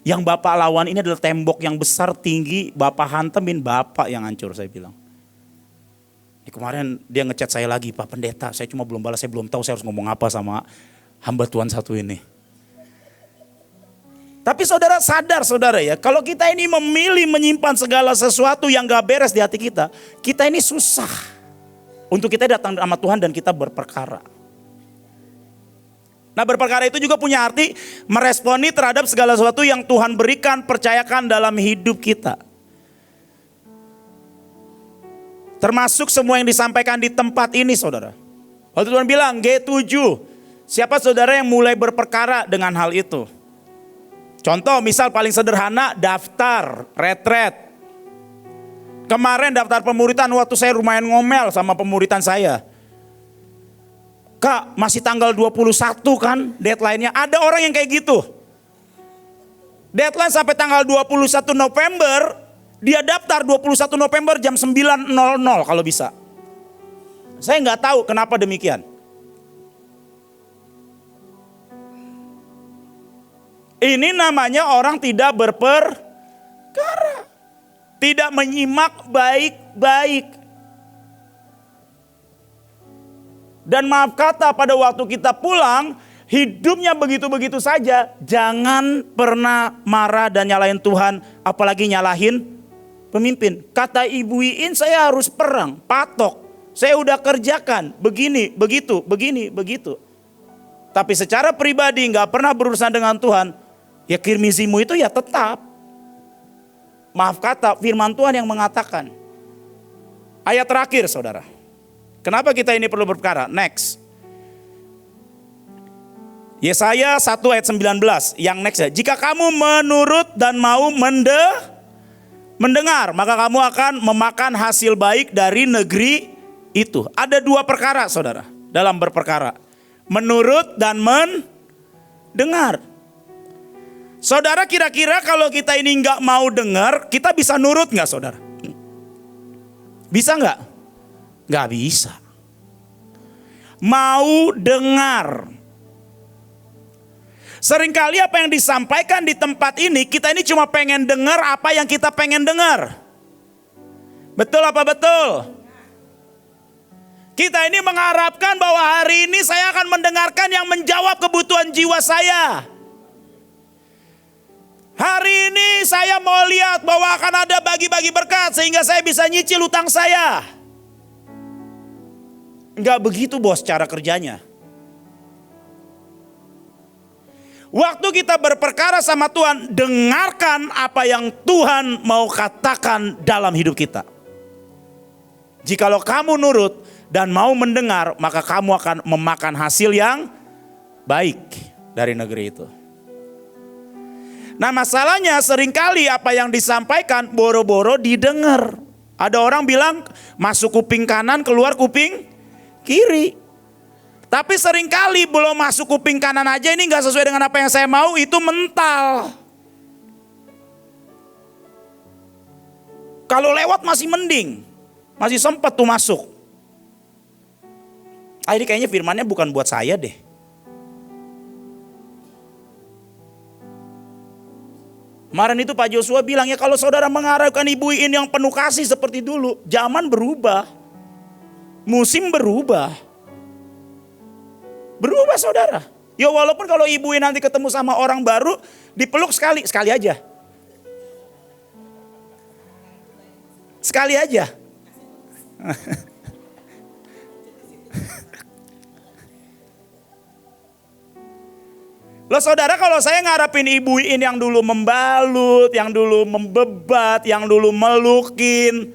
Yang Bapak lawan ini adalah tembok yang besar tinggi, Bapak hantemin, Bapak yang hancur saya bilang. Kemarin dia ngechat saya lagi, Pak Pendeta saya cuma belum balas, saya belum tahu saya harus ngomong apa sama hamba Tuhan satu ini. Tapi saudara sadar saudara ya, kalau kita ini memilih menyimpan segala sesuatu yang gak beres di hati kita ini susah untuk kita datang sama Tuhan dan kita berperkara. Nah berperkara itu juga punya arti meresponi terhadap segala sesuatu yang Tuhan berikan, percayakan dalam hidup kita. Termasuk semua yang disampaikan di tempat ini saudara. Waktu Tuhan bilang G7, siapa saudara yang mulai berperkara dengan hal itu? Contoh misal paling sederhana daftar retret. Kemarin daftar pemuritan waktu saya lumayan ngomel sama pemuritan saya. Kak masih tanggal 21 kan deadline-nya. Ada orang yang kayak gitu. Deadline sampai tanggal 21 November. Dia daftar 21 November jam 9.00 kalau bisa. Saya gak tahu kenapa demikian. Ini namanya orang tidak berperkara. Tidak menyimak baik-baik. Dan maaf kata pada waktu kita pulang, hidupnya begitu-begitu saja. Jangan pernah marah dan nyalahin Tuhan, apalagi nyalahin pemimpin. Kata Ibu Iin saya harus perang, patok. Saya udah kerjakan, begini, begitu, begini, begitu. Tapi secara pribadi gak pernah berurusan dengan Tuhan. Ya kirmizimu itu ya tetap. Maaf kata firman Tuhan yang mengatakan. Ayat terakhir saudara. Kenapa kita ini perlu berperkara? Next. Yesaya 1 ayat 19. Yang next ya. Jika kamu menurut dan mau mendengar. Maka kamu akan memakan hasil baik dari negeri itu. Ada dua perkara saudara dalam berperkara. Menurut dan mendengar. Saudara kira-kira kalau kita ini nggak mau dengar, kita bisa nurut nggak saudara? Bisa nggak? Nggak bisa. Mau dengar. Seringkali apa yang disampaikan di tempat ini, kita ini cuma pengen dengar apa yang kita pengen dengar. Betul apa betul? Kita ini mengharapkan bahwa hari ini saya akan mendengarkan yang menjawab kebutuhan jiwa saya. Hari ini saya mau lihat bahwa akan ada bagi-bagi berkat sehingga saya bisa nyicil utang saya. Enggak begitu bos cara kerjanya. Waktu kita berperkara sama Tuhan, dengarkan apa yang Tuhan mau katakan dalam hidup kita. Jikalau kamu nurut dan mau mendengar, maka kamu akan memakan hasil yang baik dari negeri itu. Nah masalahnya seringkali apa yang disampaikan boro-boro didengar. Ada orang bilang masuk kuping kanan keluar kuping kiri. Tapi seringkali belum masuk kuping kanan aja ini gak sesuai dengan apa yang saya mau, itu mental. Kalau lewat masih mending, masih sempat tuh masuk. Ini kayaknya firmannya bukan buat saya deh. Kemarin itu Pak Joshua bilang ya kalau saudara mengharapkan ibu ini yang penuh kasih seperti dulu, zaman berubah, musim berubah. Berubah saudara. Ya walaupun kalau ibu ini nanti ketemu sama orang baru, dipeluk sekali aja. Sekali aja. Loh saudara, kalau saya ngarepin ibu ini yang dulu membalut, yang dulu membebat, yang dulu melukin,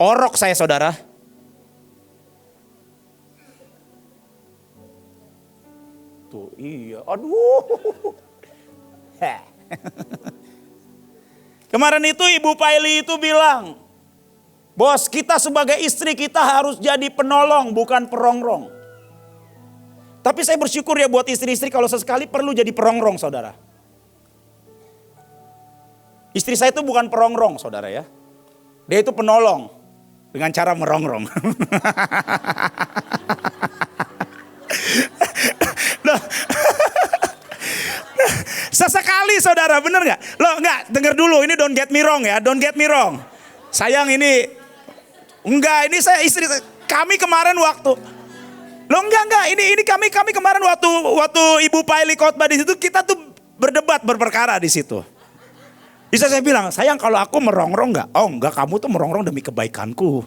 orok saya saudara. Tuh iya, aduh. Kemarin itu Ibu Paili itu bilang, bos kita sebagai istri kita harus jadi penolong bukan perongrong. Tapi saya bersyukur ya buat istri-istri kalau sesekali perlu jadi perongrong saudara. Istri saya itu bukan perongrong saudara ya. Dia itu penolong dengan cara merongrong. Sesekali saudara, bener gak? Loh enggak, denger dulu, ini don't get me wrong ya, don't get me wrong. Sayang ini, enggak, ini saya istri, kami kemarin waktu, loh enggak, ini kami kemarin waktu Ibu Paili khotbah di situ, kita tuh berdebat, berperkara di situ. Bisa saya bilang, sayang kalau aku merongrong enggak? Oh enggak, kamu tuh merongrong demi kebaikanku.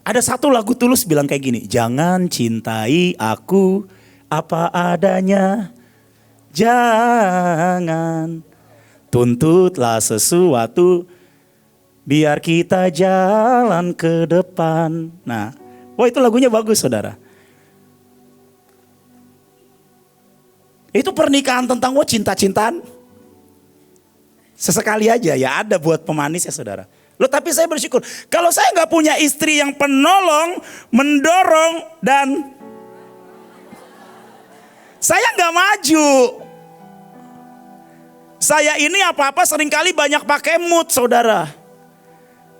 Ada satu lagu Tulus bilang kayak gini, jangan cintai aku apa adanya, jangan tuntutlah sesuatu, biar kita jalan ke depan. Nah, wah itu lagunya bagus saudara. Itu pernikahan tentang cinta-cintaan. Sesekali aja ya ada buat pemanis ya saudara. Loh tapi saya bersyukur. Kalau saya gak punya istri yang penolong, mendorong dan saya gak maju. Saya ini apa-apa seringkali banyak pakai mood saudara.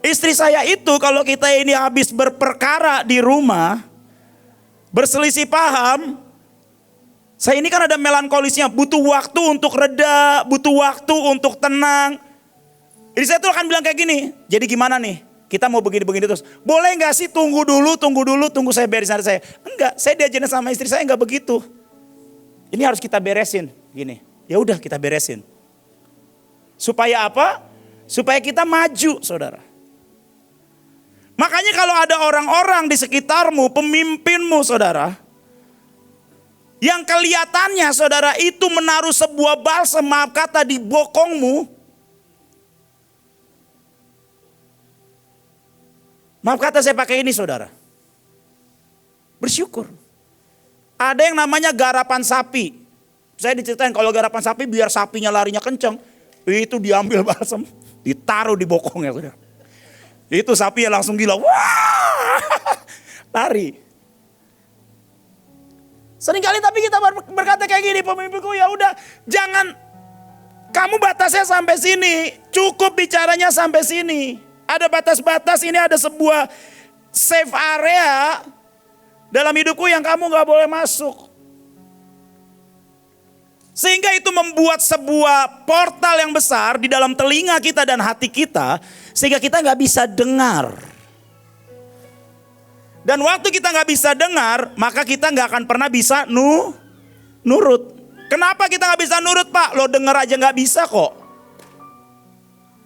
Istri saya itu kalau kita ini habis berperkara di rumah, berselisih paham, saya ini kan ada melankolisnya, butuh waktu untuk reda, butuh waktu untuk tenang. Jadi saya tuh akan bilang kayak gini, jadi gimana nih? Kita mau begini-begini terus. Boleh gak sih tunggu dulu, tunggu saya beresin hari saya. Enggak, saya diajarin sama istri saya enggak begitu. Ini harus kita beresin, gini. Ya udah kita beresin. Supaya apa? Supaya kita maju, saudara. Makanya kalau ada orang-orang di sekitarmu, pemimpinmu, saudara, yang kelihatannya, saudara, itu menaruh sebuah balsam, maaf kata, di bokongmu. Maaf kata saya pakai ini, saudara. Bersyukur. Ada yang namanya garapan sapi. Saya diceritain kalau garapan sapi biar sapinya larinya kenceng. Itu diambil balsam, ditaruh di bokongnya, saudara. Itu sapi ya langsung gila. Wah, lari. Seringkali tapi kita berkata kayak gini, pemimpinku, ya udah jangan, kamu batasnya sampai sini, cukup bicaranya sampai sini. Ada batas-batas, ini ada sebuah safe area dalam hidupku yang kamu gak boleh masuk. Sehingga itu membuat sebuah portal yang besar di dalam telinga kita dan hati kita, sehingga kita gak bisa dengar. Dan waktu kita gak bisa dengar, maka kita gak akan pernah bisa nurut. Kenapa kita gak bisa nurut, Pak? Lo denger aja gak bisa kok.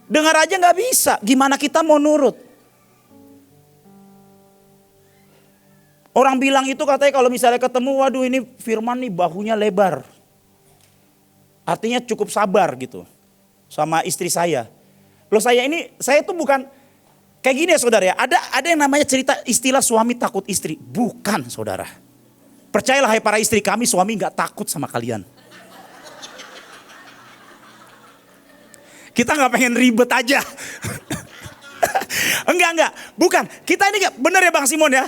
Dengar aja gak bisa, gimana kita mau nurut? Orang bilang itu katanya kalau misalnya ketemu, waduh ini Firman nih bahunya lebar. Artinya cukup sabar gitu sama istri saya. Loh saya tuh bukan kayak gini ya saudara ya. Ada yang namanya cerita istilah suami takut istri. Bukan saudara. Percayalah hai para istri, kami suami gak takut sama kalian. Kita gak pengen ribet aja. Enggak. Bukan. Kita ini bener ya Bang Simon ya.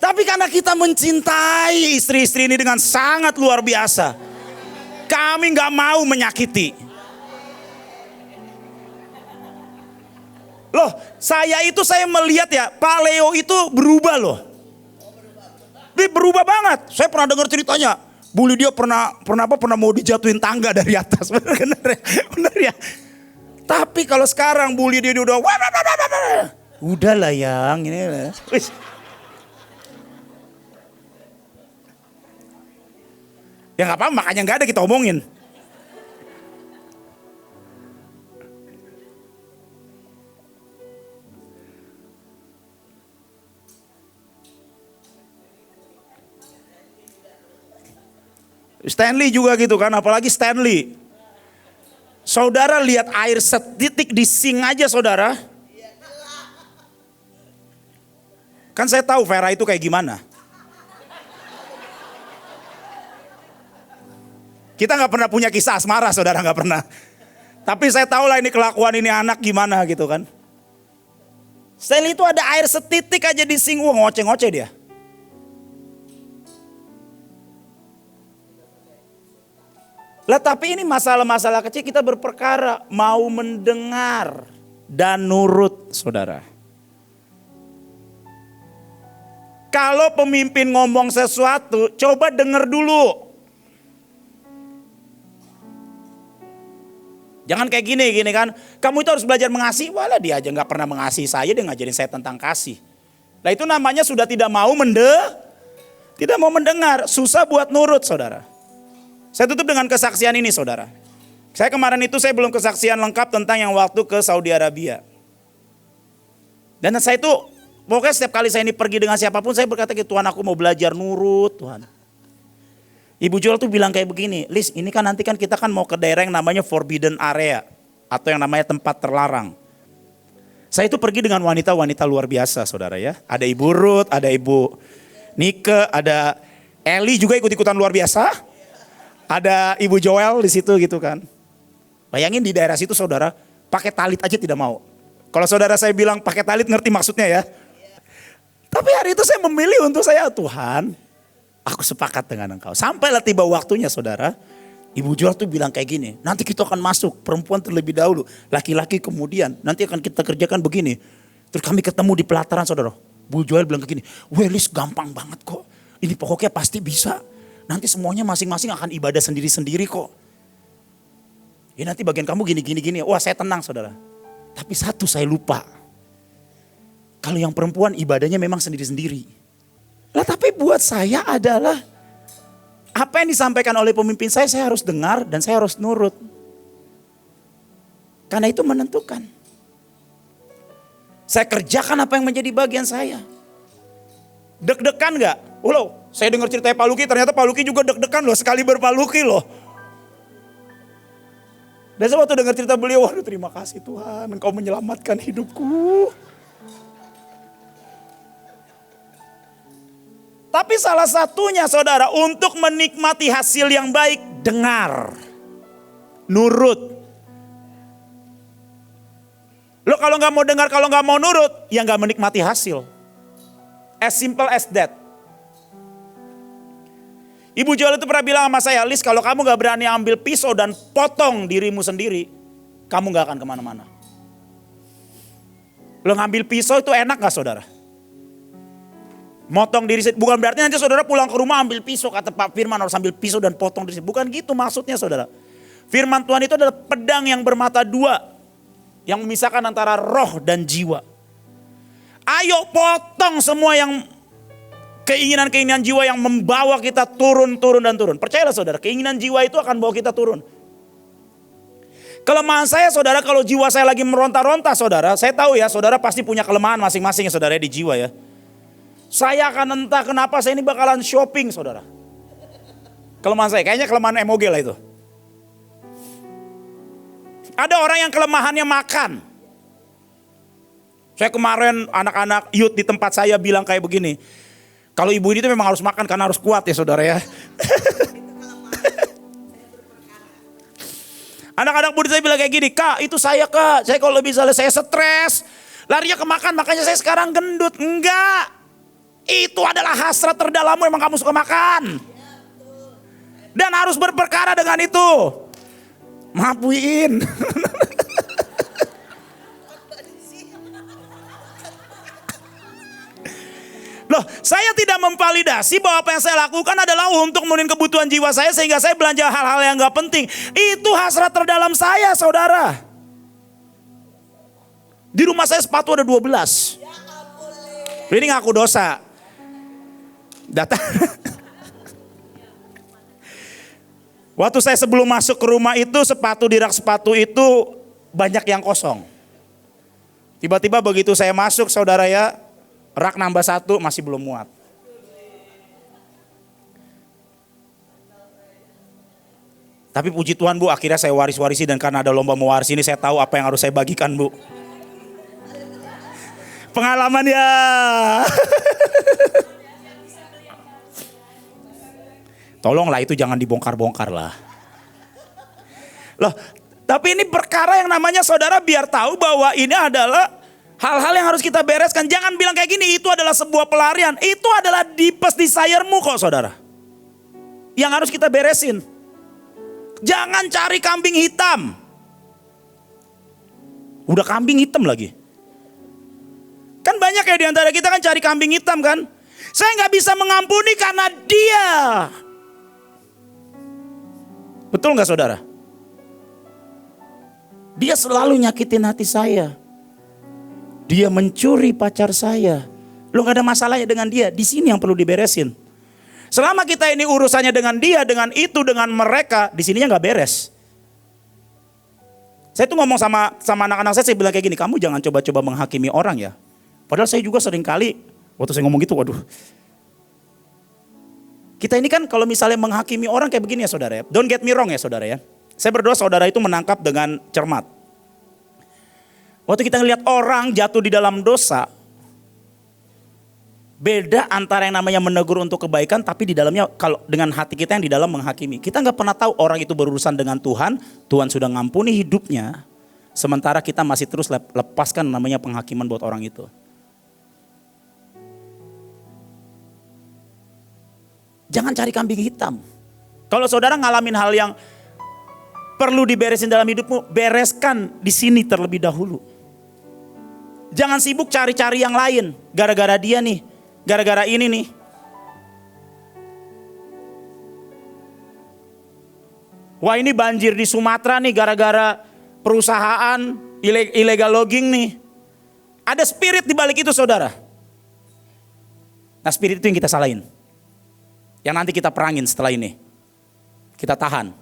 Tapi karena kita mencintai istri-istri ini dengan sangat luar biasa. Kami gak mau menyakiti. Loh, saya melihat ya, Pak Leo itu berubah loh. Dia berubah banget. Saya pernah dengar ceritanya. Bu Lydia pernah mau dijatuhin tangga dari atas. Bener ya. Tapi kalau sekarang Bu Lydia dia udah udahlah yang ini lah. Ya gak apa-apa, makanya gak ada kita omongin. Stanley juga gitu kan, apalagi Stanley. Saudara lihat air setitik di sink aja saudara. Kan saya tahu Vera itu kayak gimana. Kita gak pernah punya kisah asmara saudara, gak pernah. Tapi saya tahu lah ini kelakuan ini anak gimana gitu kan. Stanley itu ada air setitik aja di sink, ngoceh-ngoceh dia. Lah tapi ini masalah-masalah kecil kita berperkara mau mendengar dan nurut saudara. Kalau pemimpin ngomong sesuatu, coba denger dulu. Jangan kayak gini kan, kamu itu harus belajar mengasihi. Walah dia aja gak pernah mengasihi saya, dia ngajarin saya tentang kasih. Lah itu namanya sudah tidak mau mendengar, susah buat nurut saudara. Saya tutup dengan kesaksian ini saudara. Saya kemarin itu saya belum kesaksian lengkap tentang yang waktu ke Saudi Arabia. Dan saya itu pokoknya setiap kali saya ini pergi dengan siapapun saya berkata gitu, Tuhan aku mau belajar nurut Tuhan. Ibu Joel tuh bilang kayak begini, Lis ini kan nanti kan kita kan mau ke daerah yang namanya forbidden area. Atau yang namanya tempat terlarang. Saya itu pergi dengan wanita-wanita luar biasa saudara ya. Ada Ibu Ruth, ada Ibu Nike, ada Eli juga ikut-ikutan luar biasa. Ada Ibu Joel di situ gitu kan. Bayangin di daerah situ saudara, pakai talit aja tidak mau. Kalau saudara saya bilang pakai talit ngerti maksudnya ya. Tapi hari itu saya memilih untuk saya, Tuhan aku sepakat dengan engkau. Sampailah tiba waktunya saudara. Ibu Joel tuh bilang kayak gini, nanti kita akan masuk, perempuan terlebih dahulu, laki-laki kemudian, nanti akan kita kerjakan begini. Terus kami ketemu di pelataran saudara. Bu Joel bilang kayak gini, Welis gampang banget kok, ini pokoknya pasti bisa. Nanti semuanya masing-masing akan ibadah sendiri-sendiri kok. Ya nanti bagian kamu gini. Wah saya tenang saudara. Tapi satu saya lupa. Kalau yang perempuan ibadahnya memang sendiri-sendiri. Lah tapi buat saya adalah apa yang disampaikan oleh pemimpin saya harus dengar dan saya harus nurut. Karena itu menentukan. Saya kerjakan apa yang menjadi bagian saya. Deg-degan gak? Loh, saya dengar ceritanya Pak Luki, ternyata Pak Luki juga deg-degan loh, sekali Pak Luki loh. Dan saya waktu dengar cerita beliau, waduh terima kasih Tuhan, Engkau menyelamatkan hidupku. Tapi salah satunya saudara, untuk menikmati hasil yang baik, dengar, nurut. Loh Lo kalau nggak mau dengar, kalau nggak mau nurut, ya nggak menikmati hasil. As simple as that. Ibu jual itu pernah bilang sama saya, Lis, kalau kamu gak berani ambil pisau dan potong dirimu sendiri, kamu gak akan kemana-mana. Lo ngambil pisau itu enak gak saudara? Motong diri sendiri, bukan berarti nanti saudara pulang ke rumah ambil pisau, kata Pak Firman harus ambil pisau dan potong diri sendiri. Bukan gitu maksudnya saudara. Firman Tuhan itu adalah pedang yang bermata dua, yang memisahkan antara roh dan jiwa. Ayo potong semua yang keinginan-keinginan jiwa yang membawa kita turun. Percayalah saudara, keinginan jiwa itu akan bawa kita turun. Kelemahan saya saudara, kalau jiwa saya lagi meronta-ronta saudara, saya tahu ya saudara pasti punya kelemahan masing-masing ya saudara di jiwa ya. Saya akan entah kenapa saya ini bakalan shopping saudara. Kelemahan saya, kayaknya kelemahan MOG lah itu. Ada orang yang kelemahannya makan. Saya kemarin anak-anak youth di tempat saya bilang kayak begini. Kalau ibu ini tuh memang harus makan karena harus kuat ya saudara ya. Anak-anak muda saya bilang kayak gini, Kak itu saya kak, saya kalau misalnya saya stres, larinya ke makan, makanya saya sekarang gendut. Enggak, itu adalah hasrat terdalammu, emang kamu suka makan. Dan harus berperkara dengan itu. Maafin. Loh, saya tidak memvalidasi bahwa apa yang saya lakukan adalah untuk memenuhi kebutuhan jiwa saya sehingga saya belanja hal-hal yang gak penting. Itu hasrat terdalam saya, saudara. Di rumah saya sepatu ada 12. Ini ngaku dosa. Datang. Waktu saya sebelum masuk ke rumah itu, sepatu di rak sepatu itu banyak yang kosong. Tiba-tiba begitu saya masuk, saudara ya, rak nambah 1 masih belum muat. Tapi puji Tuhan Bu, akhirnya saya waris-warisi dan karena ada lomba mewarisi ini saya tahu apa yang harus saya bagikan Bu. Pengalaman ya. Tolonglah itu jangan dibongkar-bongkar lah. Loh, tapi ini perkara yang namanya saudara biar tahu bahwa ini adalah hal-hal yang harus kita bereskan. Jangan bilang kayak gini, itu adalah sebuah pelarian. Itu adalah deepest desire-mu kok saudara. Yang harus kita beresin. Jangan cari kambing hitam. Udah kambing hitam lagi. Kan banyak ya di antara kita kan cari kambing hitam kan. Saya gak bisa mengampuni karena dia. Betul gak saudara? Dia selalu nyakitin hati saya. Dia mencuri pacar saya. Lo gak ada masalahnya dengan dia. Di sini yang perlu diberesin. Selama kita ini urusannya dengan dia, dengan itu, dengan mereka, di sininya gak beres. Saya tuh ngomong sama anak-anak saya bilang kayak gini, kamu jangan coba-coba menghakimi orang ya. Padahal saya juga sering kali, waktu saya ngomong gitu, waduh. Kita ini kan kalau misalnya menghakimi orang kayak begini ya saudara ya. Don't get me wrong ya saudara ya. Saya berdoa saudara itu menangkap dengan cermat. Waktu kita ngelihat orang jatuh di dalam dosa, beda antara yang namanya menegur untuk kebaikan, tapi di dalamnya kalau dengan hati kita yang di dalam menghakimi. Kita nggak pernah tahu orang itu berurusan dengan Tuhan, Tuhan sudah ngampuni hidupnya, sementara kita masih terus lepaskan namanya penghakiman buat orang itu. Jangan cari kambing hitam. Kalau saudara ngalamin hal yang perlu diberesin dalam hidupmu, bereskan di sini terlebih dahulu. Jangan sibuk cari-cari yang lain. Gara-gara dia nih. Gara-gara ini nih. Wah ini banjir di Sumatera nih gara-gara perusahaan illegal logging nih. Ada spirit di balik itu saudara. Nah spirit itu yang kita salahin. Yang nanti kita perangin setelah ini. Kita tahan.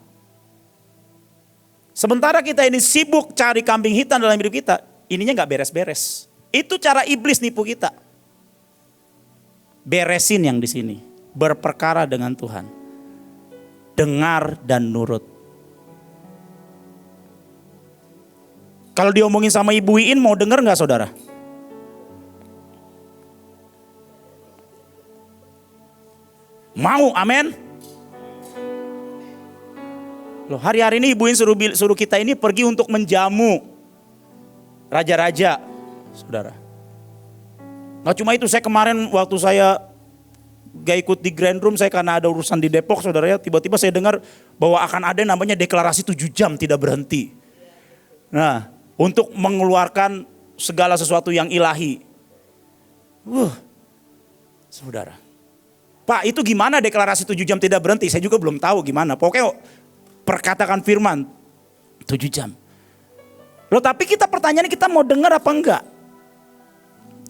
Sementara kita ini sibuk cari kambing hitam dalam hidup kita, ininya gak beres-beres. Itu cara iblis nipu kita. Beresin yang di sini. Berperkara dengan Tuhan. Dengar dan nurut. Kalau diomongin sama Ibu Iin mau denger gak saudara? Mau, amin. Loh, hari-hari ini Ibu Iin suruh kita ini pergi untuk menjamu raja-raja, saudara. Nggak cuma itu, saya kemarin waktu saya gak ikut di Grand Room, saya karena ada urusan di Depok, saudara ya, tiba-tiba saya dengar bahwa akan ada yang namanya deklarasi 7 jam tidak berhenti. Nah, untuk mengeluarkan segala sesuatu yang ilahi. Saudara. Pak, itu gimana deklarasi 7 jam tidak berhenti? Saya juga belum tahu gimana. Pokoknya perkatakan firman 7 jam. Loh, tapi kita pertanyaannya, kita mau dengar apa enggak?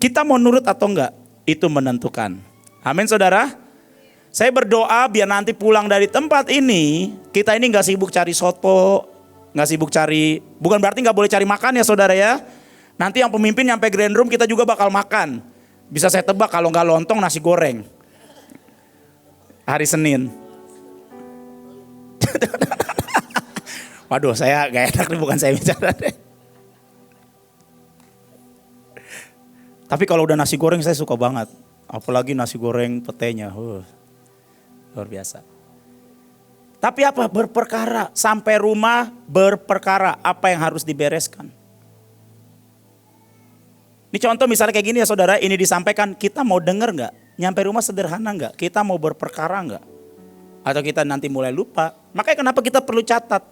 Kita mau nurut atau enggak? Itu menentukan. Amin, saudara. Saya berdoa biar nanti pulang dari tempat ini, kita ini gak sibuk cari soto, gak sibuk cari, bukan berarti gak boleh cari makan ya saudara ya. Nanti yang pemimpin nyampe Grand Room kita juga bakal makan. Bisa saya tebak kalau gak lontong nasi goreng. Hari Senin. Waduh, saya gak enak nih, bukan saya bicara deh. Tapi kalau udah nasi goreng saya suka banget. Apalagi nasi goreng petenya. Luar biasa. Tapi apa? Berperkara. Sampai rumah berperkara. Apa yang harus dibereskan? Ini contoh misalnya kayak gini ya saudara. Ini disampaikan, kita mau denger gak? Nyampe rumah sederhana gak? Kita mau berperkara gak? Atau kita nanti mulai lupa? Makanya kenapa kita perlu catat?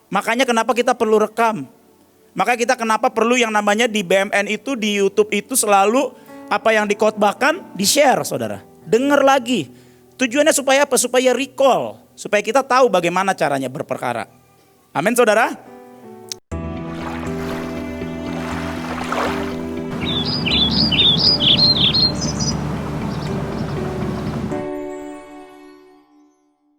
Makanya kenapa kita perlu rekam? Makanya kita kenapa perlu yang namanya di BMN itu, di YouTube itu selalu apa yang dikhotbahkan di-share saudara. Dengar lagi. Tujuannya supaya apa? Supaya recall. Supaya kita tahu bagaimana caranya berperkara. Amin saudara.